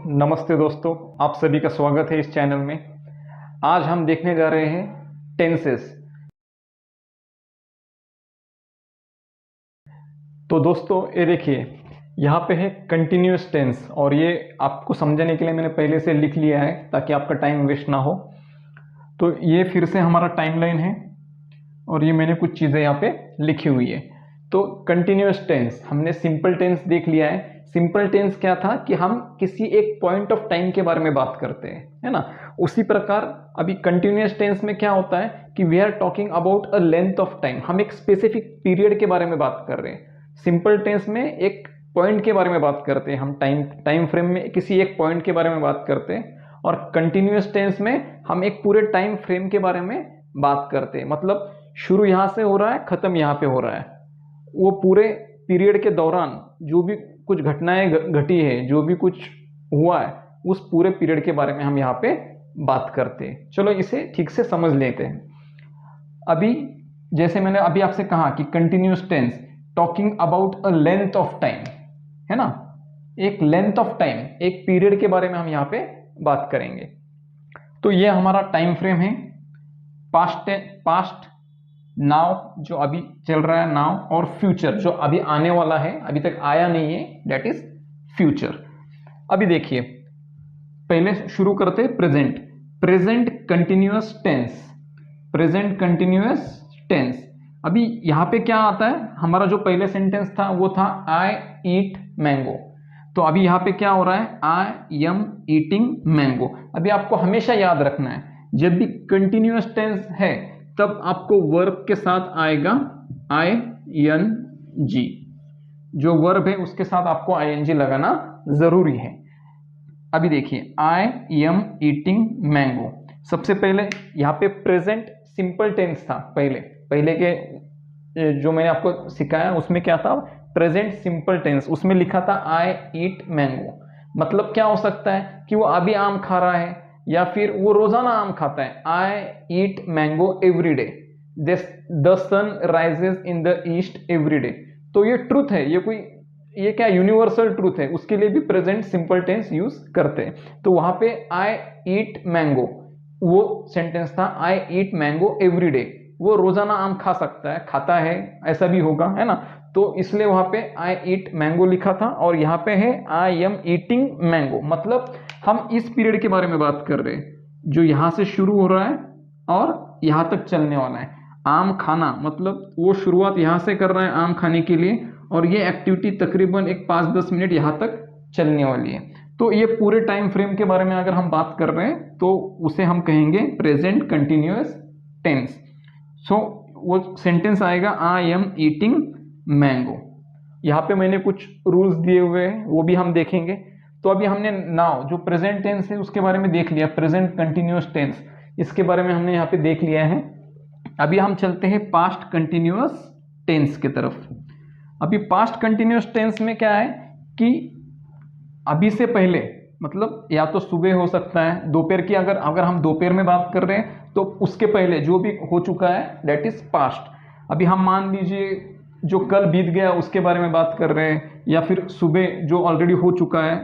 नमस्ते दोस्तों, आप सभी का स्वागत है इस चैनल में। आज हम देखने जा रहे हैं टेंसेस। तो दोस्तों ये देखिए, यहाँ पे है कंटिन्यूअस टेंस और ये आपको समझने के लिए मैंने पहले से लिख लिया है ताकि आपका टाइम वेस्ट ना हो। तो ये फिर से हमारा टाइमलाइन है और ये मैंने कुछ चीज़ें यहाँ पे लिखी हुई है। तो कंटिन्यूअस टेंस हमने सिंपल टेंस देख लिया है। सिंपल टेंस क्या था कि हम किसी एक पॉइंट ऑफ टाइम के बारे में बात करते हैं, है ना। उसी प्रकार अभी कंटिन्यूअस टेंस में क्या होता है कि we are talking about a length of time, हम एक स्पेसिफिक पीरियड के बारे में बात कर रहे हैं। सिंपल टेंस में एक पॉइंट के बारे में बात करते हैं, हम टाइम फ्रेम में किसी एक पॉइंट के बारे में बात करते हैं। और कंटिन्यूअस टेंस में हम एक पूरे टाइम फ्रेम के बारे में बात करते हैं, मतलब शुरू यहाँ से हो रहा है, खत्म यहाँ पे हो रहा है। वो पूरे पीरियड के दौरान जो भी कुछ घटनाएं घटी है, जो भी कुछ हुआ है, उस पूरे पीरियड के बारे में हम यहाँ पे बात करते हैं। चलो इसे ठीक से समझ लेते हैं। अभी जैसे मैंने अभी आपसे कहा कि continuous tense talking about a length of time, है ना। एक लेंथ ऑफ टाइम, एक पीरियड के बारे में हम यहाँ पे बात करेंगे। तो ये हमारा टाइम फ्रेम है, पास्ट, नाउ जो अभी चल रहा है नाउ, और फ्यूचर जो अभी आने वाला है, अभी तक आया नहीं है, दैट इज फ्यूचर। अभी देखिए, पहले शुरू करते हैं present continuous tense. Present continuous tense, अभी यहाँ पे क्या आता है, हमारा जो पहले सेंटेंस था वो था आई ईट मैंगो। तो अभी यहाँ पे क्या हो रहा है, आई एम ईटिंग मैंगो। अभी आपको हमेशा याद रखना है, जब भी कंटिन्यूअस टेंस है तब आपको वर्ब के साथ आएगा आई एन जी। जो वर्ब है उसके साथ आपको आई एन जी लगाना जरूरी है। अभी देखिए, आई एम ईटिंग मैंगो, सबसे पहले यहाँ पे प्रेजेंट सिंपल टेंस था। पहले के जो मैंने आपको सिखाया उसमें क्या था, प्रेजेंट सिंपल टेंस, उसमें लिखा था आई ईट मैंगो। मतलब क्या हो सकता है कि वो अभी आम खा रहा है या फिर वो रोजाना आम खाता है। I eat mango every day, the sun rises in the east every day. तो ये ट्रूथ है, ये क्या यूनिवर्सल ट्रूथ है, उसके लिए भी प्रेजेंट सिंपल टेंस यूज करते हैं। तो वहां पे आई ईट मैंगो, वो सेंटेंस था आई ईट मैंगो एवरी डे, वो रोजाना आम खा सकता है, खाता है, ऐसा भी होगा, है ना। तो इसलिए वहां पे आई ईट मैंगो लिखा था और यहाँ पे है आई एम ईटिंग मैंगो। मतलब हम इस पीरियड के बारे में बात कर रहे हैं जो यहाँ से शुरू हो रहा है और यहाँ तक चलने वाला है। आम खाना मतलब वो शुरुआत यहाँ से कर रहा है आम खाने के लिए, और ये एक्टिविटी तकरीबन एक 5-10 मिनट यहाँ तक चलने वाली है। तो ये पूरे टाइम फ्रेम के बारे में अगर हम बात कर रहे हैं तो उसे हम कहेंगे प्रेजेंट कंटिन्यूअस टेंस। सो वो सेंटेंस आएगा आई एम ईटिंग मैंगो। यहाँ पे मैंने कुछ रूल्स दिए हुए हैं, वो भी हम देखेंगे। तो अभी हमने नाउ जो प्रेजेंट टेंस है उसके बारे में देख लिया, प्रेजेंट कंटिन्यूअस टेंस इसके बारे में हमने यहाँ पे देख लिया है। अभी हम चलते हैं पास्ट कंटिन्यूअस टेंस की तरफ। अभी पास्ट कंटिन्यूअस टेंस में क्या है कि अभी से पहले, मतलब या तो सुबह हो सकता है, दोपहर की, अगर हम दोपहर में बात कर रहे हैं तो उसके पहले जो भी हो चुका है दैट इज पास्ट। अभी हम मान लीजिए जो कल बीत गया उसके बारे में बात कर रहे हैं, या फिर सुबह जो ऑलरेडी हो चुका है,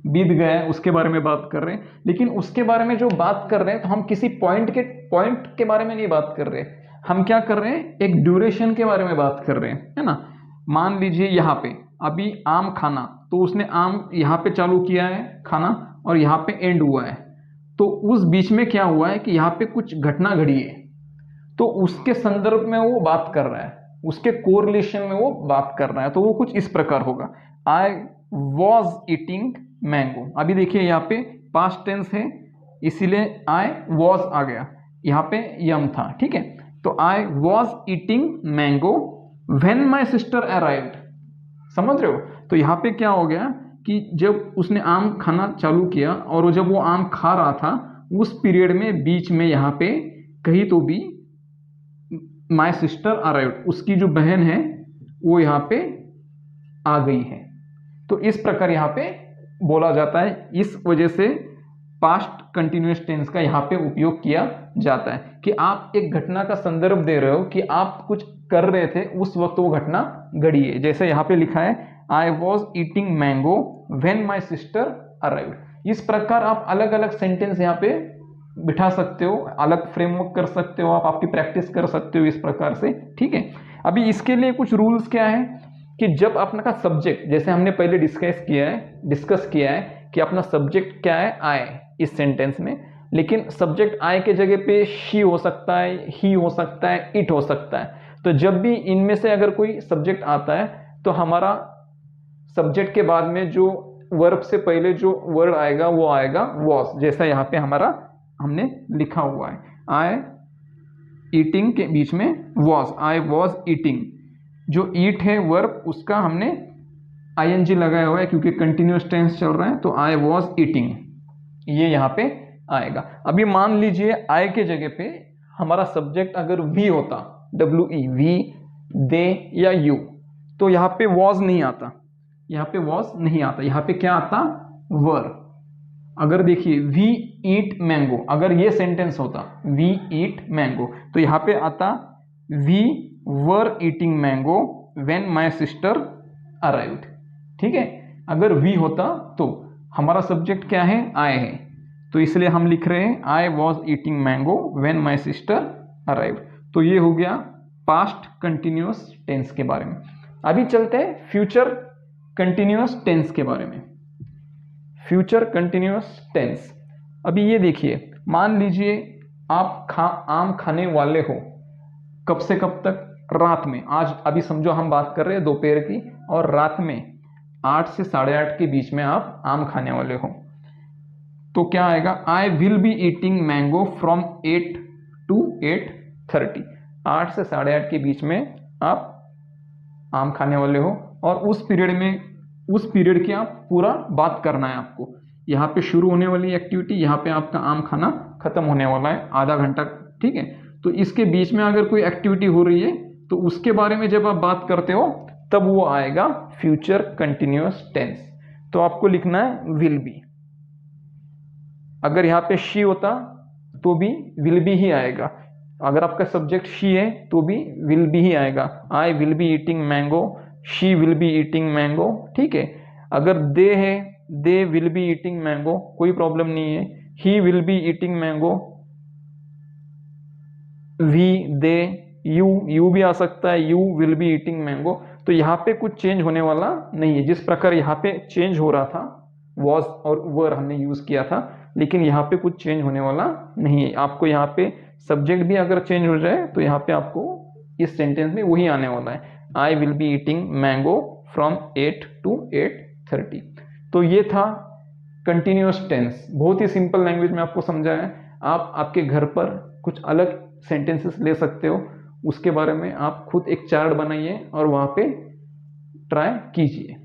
बीत गया है, उसके बारे में बात कर रहे हैं। लेकिन उसके बारे में जो बात कर रहे हैं तो हम किसी पॉइंट के बारे में नहीं बात कर रहे, हम क्या कर रहे हैं, एक ड्यूरेशन के बारे में बात कर रहे हैं, है ना। मान लीजिए यहाँ पे अभी आम खाना, तो उसने आम यहाँ पे चालू किया है खाना और यहाँ पे एंड हुआ है। तो उस बीच में क्या हुआ है कि यहाँ पे कुछ घटना घड़ी है, तो उसके संदर्भ में वो बात कर रहा है, उसके कोरिलेशन में वो बात कर रहा है। तो वो कुछ इस प्रकार होगा, आई वॉज ईटिंग मैंगो। अभी देखिए यहाँ पे पास्ट टेंस है इसीलिए आई वॉज आ गया, यहाँ पे यम था, ठीक है। तो I was eating mango when my sister arrived, समझ रहे हो। तो यहाँ पे क्या हो गया कि जब उसने आम खाना चालू किया और जब वो आम खा रहा था उस पीरियड में बीच में यहाँ पे कहीं तो भी माई सिस्टर अराइव्ड, उसकी जो बहन है वो यहाँ पे आ गई है। तो इस प्रकार यहाँ पे बोला जाता है, इस वजह से पास्ट कंटिन्यूअस टेंस का यहाँ पे उपयोग किया जाता है कि आप एक घटना का संदर्भ दे रहे हो कि आप कुछ कर रहे थे, उस वक्त वो घटना घड़ी है। जैसे यहाँ पे लिखा है I was eating mango when my sister arrived, इस प्रकार आप अलग अलग सेंटेंस यहाँ पे बिठा सकते हो, अलग फ्रेमवर्क कर सकते हो, आप आपकी प्रैक्टिस कर सकते हो इस प्रकार से, ठीक है। अभी इसके लिए कुछ रूल्स क्या है कि जब अपना सब्जेक्ट, जैसे हमने पहले डिस्कस किया है कि अपना सब्जेक्ट क्या है, आई इस सेंटेंस में, लेकिन सब्जेक्ट आई के जगह पे शी हो सकता है, ही हो सकता है, इट हो सकता है। तो जब भी इनमें से अगर कोई सब्जेक्ट आता है तो हमारा सब्जेक्ट के बाद में जो वर्ब से पहले जो वर्ड आएगा वो आएगा वॉज, जैसा यहाँ पे हमने लिखा हुआ है, आई ईटिंग के बीच में वॉज, आई वॉज ईटिंग। जो ईट है वर्ब उसका हमने आईएनजी लगाया हुआ है क्योंकि कंटिन्यूअस टेंस चल रहा है, तो आई वॉज ईटिंग ये यहाँ पे आएगा। अभी मान लीजिए आई के जगह पे हमारा सब्जेक्ट अगर वी होता, WE, वी, दे या यू, तो यहाँ पे वॉज नहीं आता, यहाँ पे वॉज नहीं आता, यहाँ पे क्या आता, वर। अगर देखिए वी ईट मैंगो, अगर ये सेंटेंस होता वी ईट मैंगो, तो यहाँ पे आता we were eating mango when my sister arrived, ठीक है। अगर वी होता तो हमारा सब्जेक्ट क्या है, आई है, तो इसलिए हम लिख रहे हैं I was eating mango when my sister arrived. तो ये हो गया पास्ट कंटिन्यूअस टेंस के बारे में। अभी चलते हैं फ्यूचर कंटिन्यूअस टेंस के बारे में। फ्यूचर कंटिन्यूअस टेंस, अभी ये देखिए, मान लीजिए आप आम खाने वाले हो, कब से कब तक, रात में। आज अभी समझो हम बात कर रहे हैं दोपहर की, और रात में 8 से 8:30 के बीच में आप आम खाने वाले हो, तो क्या आएगा, I will be eating mango from 8 to 8:30। 8 से 8:30 के बीच में आप आम खाने वाले हो, और उस पीरियड की आप पूरा बात करना है आपको। यहाँ पे शुरू होने वाली एक्टिविटी, यहाँ पे आपका आम खाना खत्म होने वाला है, आधा घंटा, ठीक है। तो इसके बीच में अगर कोई एक्टिविटी हो रही है तो उसके बारे में जब आप बात करते हो तब वो आएगा फ्यूचर कंटिन्यूअस टेंस। तो आपको लिखना है विल बी। अगर यहाँ पे शी होता तो भी विल बी ही आएगा, अगर आपका सब्जेक्ट शी है तो भी विल बी ही आएगा। I will be eating mango, she will be eating mango, ठीक है। अगर दे है, they will be eating mango, कोई प्रॉब्लम नहीं है। He will be eating mango, we, they, you भी आ सकता है, you will be eating mango. तो यहाँ पे कुछ चेंज होने वाला नहीं है, जिस प्रकार यहाँ पे चेंज हो रहा था, वॉज और वर हमने यूज किया था, लेकिन यहाँ पे कुछ चेंज होने वाला नहीं है। आपको यहाँ पे सब्जेक्ट भी अगर चेंज हो जाए तो यहाँ पे आपको इस सेंटेंस में वही आने वाला है, आई will be eating mango from 8 to 8:30। तो ये था कंटिन्यूअस टेंस, बहुत ही सिंपल लैंग्वेज में आपको समझाया। आप आपके घर पर कुछ अलग सेंटेंसेस ले सकते हो, उसके बारे में आप खुद एक चार्ट बनाइए और वहाँ पे ट्राई कीजिए।